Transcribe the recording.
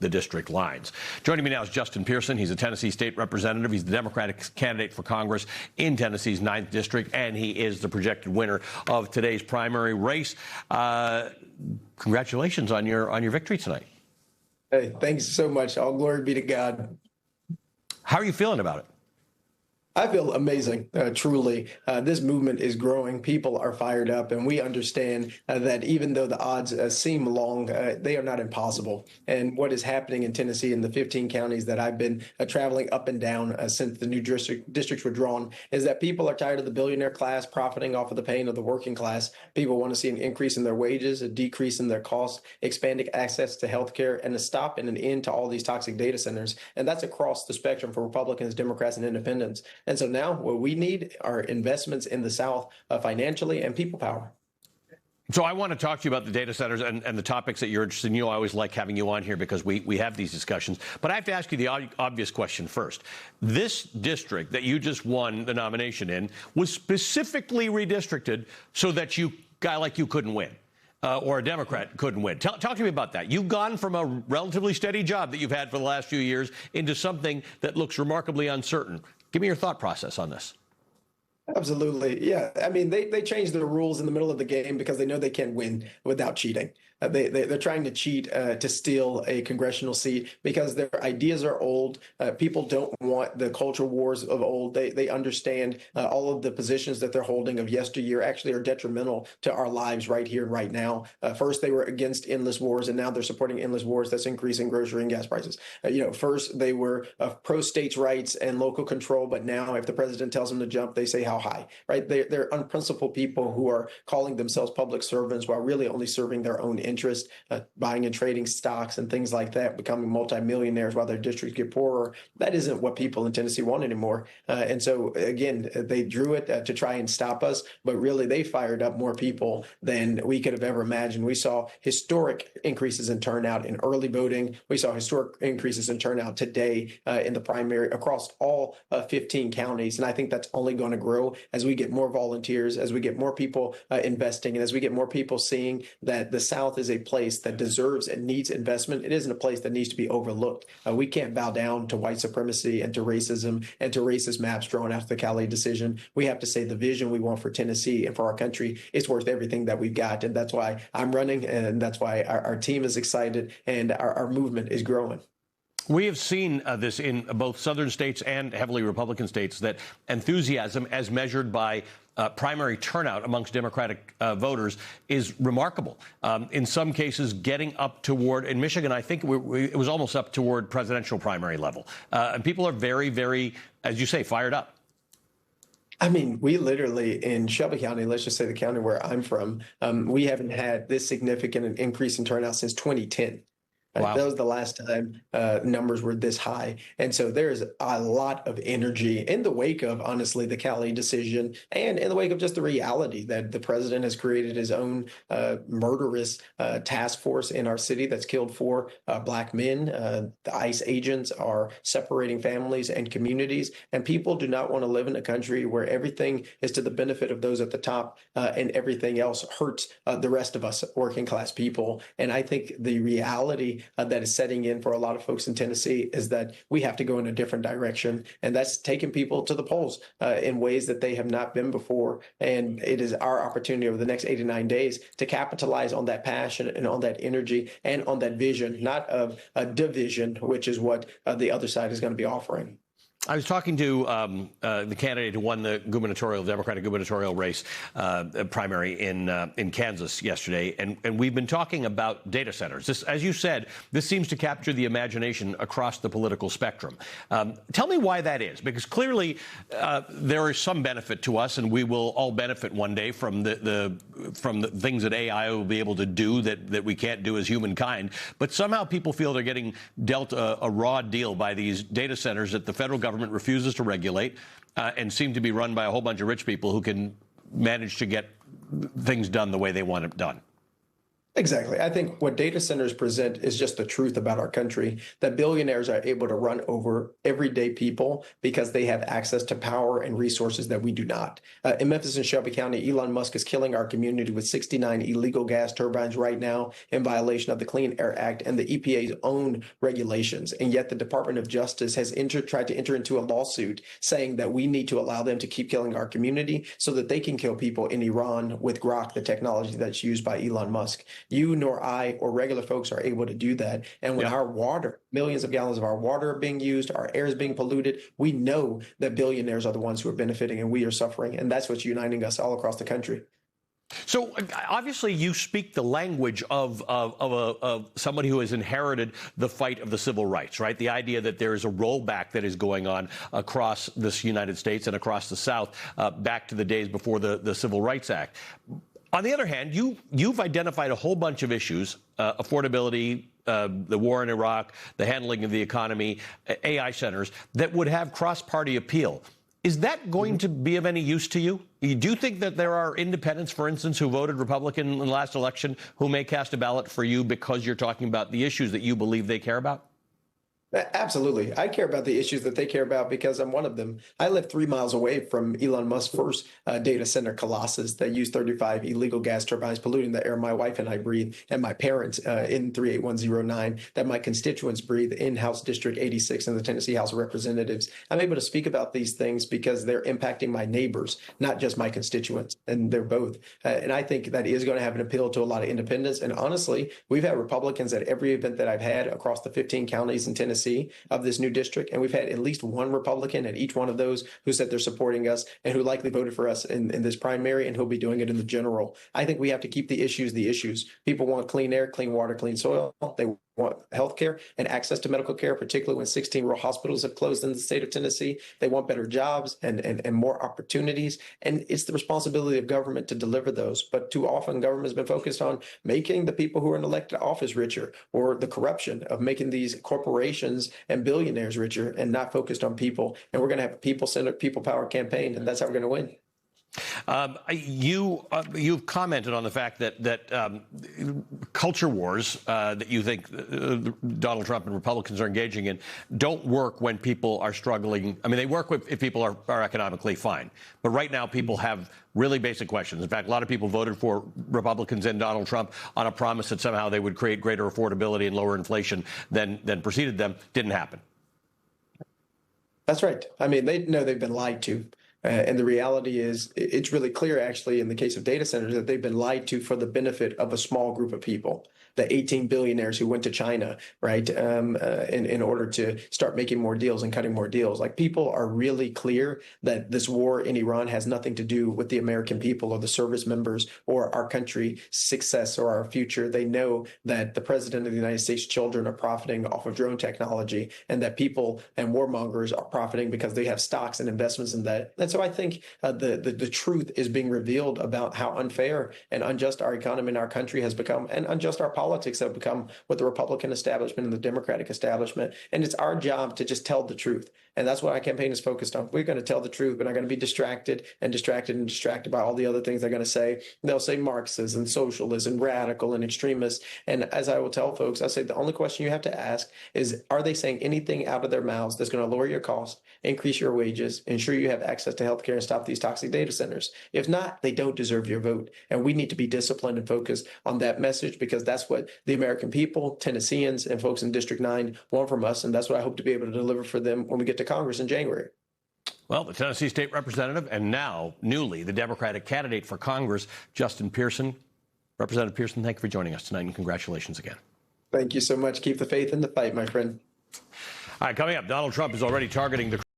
the district lines. Joining me now is Justin Pearson. He's a Tennessee state representative. He's the Democratic candidate for Congress in Tennessee's 9th district, and he is the projected winner of today's primary race. Congratulations on your victory tonight. Hey, thanks so much. All glory be to God. How are you feeling about it? I feel amazing, truly. This movement is growing. People are fired up, and we understand that even though the odds seem long, they are not impossible. And what is happening in Tennessee in the 15 counties that I've been traveling up and down since the new districts were drawn is that people are tired of the billionaire class profiting off of the pain of the working class. People want to see an increase in their wages, a decrease in their costs, expanding access to health care, and a stop and an end to all these toxic data centers. And that's across the spectrum for Republicans, Democrats, and independents. And so now what we need are investments in the South financially and people power. So I want to talk to you about the data centers and the topics that you're interested in. You know, I always like having you on here because we have these discussions. But I have to ask you the obvious question first. This district that you just won the nomination in was specifically redistricted so that a guy like you couldn't win. Or a Democrat couldn't win. Talk to me about that. You've gone from a relatively steady job that you've had for the last few years into something that looks remarkably uncertain. Give me your thought process on this. Absolutely. Yeah. I mean, they changed the rules in the middle of the game because they know they can't win without cheating. They're trying to cheat to steal a congressional seat because their ideas are old. People don't want the culture wars of old. They understand all of the positions that they're holding of yesteryear actually are detrimental to our lives right here and right now. First, they were against endless wars, and now they're supporting endless wars that's increasing grocery and gas prices. First, they were pro states' rights and local control, but now if the president tells them to jump, they say how high, right? They're unprincipled people who are calling themselves public servants while really only serving their own interest, buying and trading stocks and things like that, becoming multimillionaires while their districts get poorer. That isn't what people in Tennessee want anymore. And so, again, they drew it to try and stop us, but really they fired up more people than we could have ever imagined. We saw historic increases in turnout in early voting. We saw historic increases in turnout today in the primary across all 15 counties. And I think that's only going to grow as we get more volunteers, as we get more people investing, and as we get more people seeing that the South is a place that deserves and needs investment. It isn't a place that needs to be overlooked. We can't bow down to white supremacy and to racism and to racist maps drawn after the Cali decision. We have to say the vision we want for Tennessee and for our country is worth everything that we've got. And that's why I'm running, and that's why our team is excited and our movement is growing. We have seen this in both southern states and heavily Republican states, that enthusiasm as measured by primary turnout amongst Democratic voters is remarkable. In some cases, getting up toward, in Michigan, I think it was almost up toward presidential primary level. And people are very, very, as you say, fired up. I mean, we literally in Shelby County, let's just say the county where I'm from, we haven't had this significant an increase in turnout since 2010. Wow. That was the last time numbers were this high. And so there's a lot of energy in the wake of, honestly, the Cali decision and in the wake of just the reality that the president has created his own murderous task force in our city that's killed 4 Black men. The ICE agents are separating families and communities. And people do not want to live in a country where everything is to the benefit of those at the top and everything else hurts the rest of us working class people. And I think the reality that is setting in for a lot of folks in Tennessee is that we have to go in a different direction. And that's taking people to the polls in ways that they have not been before. And it is our opportunity over the next 89 days to capitalize on that passion and on that energy and on that vision, not of a division, which is what the other side is going to be offering. I was talking to the candidate who won the Democratic gubernatorial race primary in Kansas yesterday, and we've been talking about data centers. This, as you said, this seems to capture the imagination across the political spectrum. Tell me why that is, because clearly there is some benefit to us, and we will all benefit one day from the things that AI will be able to do that we can't do as humankind. But somehow people feel they're getting dealt a raw deal by these data centers that the federal government refuses to regulate and seem to be run by a whole bunch of rich people who can manage to get things done the way they want it done. Exactly. I think what data centers present is just the truth about our country, that billionaires are able to run over everyday people because they have access to power and resources that we do not. In Memphis and Shelby County, Elon Musk is killing our community with 69 illegal gas turbines right now in violation of the Clean Air Act and the EPA's own regulations. And yet the Department of Justice has tried to enter into a lawsuit saying that we need to allow them to keep killing our community so that they can kill people in Iran with Grok, the technology that's used by Elon Musk. You nor I or regular folks are able to do that. And when our water, millions of gallons of our water are being used, our air is being polluted, we know that billionaires are the ones who are benefiting and we are suffering. And that's what's uniting us all across the country. So obviously you speak the language of somebody who has inherited the fight of the civil rights, right? The idea that there is a rollback that is going on across this United States and across the South back to the days before the Civil Rights Act. On the other hand, you've identified a whole bunch of issues, affordability, the war in Iraq, the handling of the economy, AI centers, that would have cross-party appeal. Is that going to be of any use to you? Do you think that there are independents, for instance, who voted Republican in the last election who may cast a ballot for you because you're talking about the issues that you believe they care about? Absolutely. I care about the issues that they care about because I'm one of them. I live 3 miles away from Elon Musk's first data center colossus that used 35 illegal gas turbines polluting the air my wife and I breathe, and my parents in 38109, that my constituents breathe in House District 86 in the Tennessee House of Representatives. I'm able to speak about these things because they're impacting my neighbors, not just my constituents, and they're both. And I think that is going to have an appeal to a lot of independents. And honestly, we've had Republicans at every event that I've had across the 15 counties in Tennessee of this new district, and we've had at least one Republican at each one of those who said they're supporting us and who likely voted for us in this primary, and who'll be doing it in the general. I think we have to keep the issues the issues. People want clean air, clean water, clean soil. They want health care and access to medical care, particularly when 16 rural hospitals have closed in the state of Tennessee. They want better jobs and more opportunities. And it's the responsibility of government to deliver those. But too often, government has been focused on making the people who are in elected office richer, or the corruption of making these corporations and billionaires richer, and not focused on people. And we're going to have a people-centered, people-powered campaign, and that's how we're going to win. You've commented on the fact that culture wars that you think Donald Trump and Republicans are engaging in don't work when people are struggling. I mean, they work if people are economically fine. But right now, people have really basic questions. In fact, a lot of people voted for Republicans and Donald Trump on a promise that somehow they would create greater affordability and lower inflation than preceded them. Didn't happen. That's right. I mean, they know they've been lied to. And the reality is, it's really clear, actually, in the case of data centers, that they've been lied to for the benefit of a small group of people. The 18 billionaires who went to China, right, in order to start making more deals and cutting more deals. Like, people are really clear that this war in Iran has nothing to do with the American people or the service members or our country's success or our future. They know that the president of the United States' children are profiting off of drone technology, and that people and warmongers are profiting because they have stocks and investments in that. And so I think the truth is being revealed about how unfair and unjust our economy and our country has become, and unjust our politics have become with the Republican establishment and the Democratic establishment. And it's our job to just tell the truth. And that's what our campaign is focused on. We're going to tell the truth. We're not going to be distracted by all the other things they're going to say. They'll say Marxist and socialist and radical and extremist. And as I will tell folks, I say the only question you have to ask is, are they saying anything out of their mouths that's going to lower your cost, increase your wages, ensure you have access to healthcare, and stop these toxic data centers? If not, they don't deserve your vote. And we need to be disciplined and focused on that message, because that's what the American people, Tennesseans, and folks in District 9 want from us. And that's what I hope to be able to deliver for them when we get to Congress in January. Well, the Tennessee State Representative, and now newly the Democratic candidate for Congress, Justin Pearson. Representative Pearson, thank you for joining us tonight, and congratulations again. Thank you so much. Keep the faith in the fight, my friend. All right, coming up, Donald Trump is already targeting the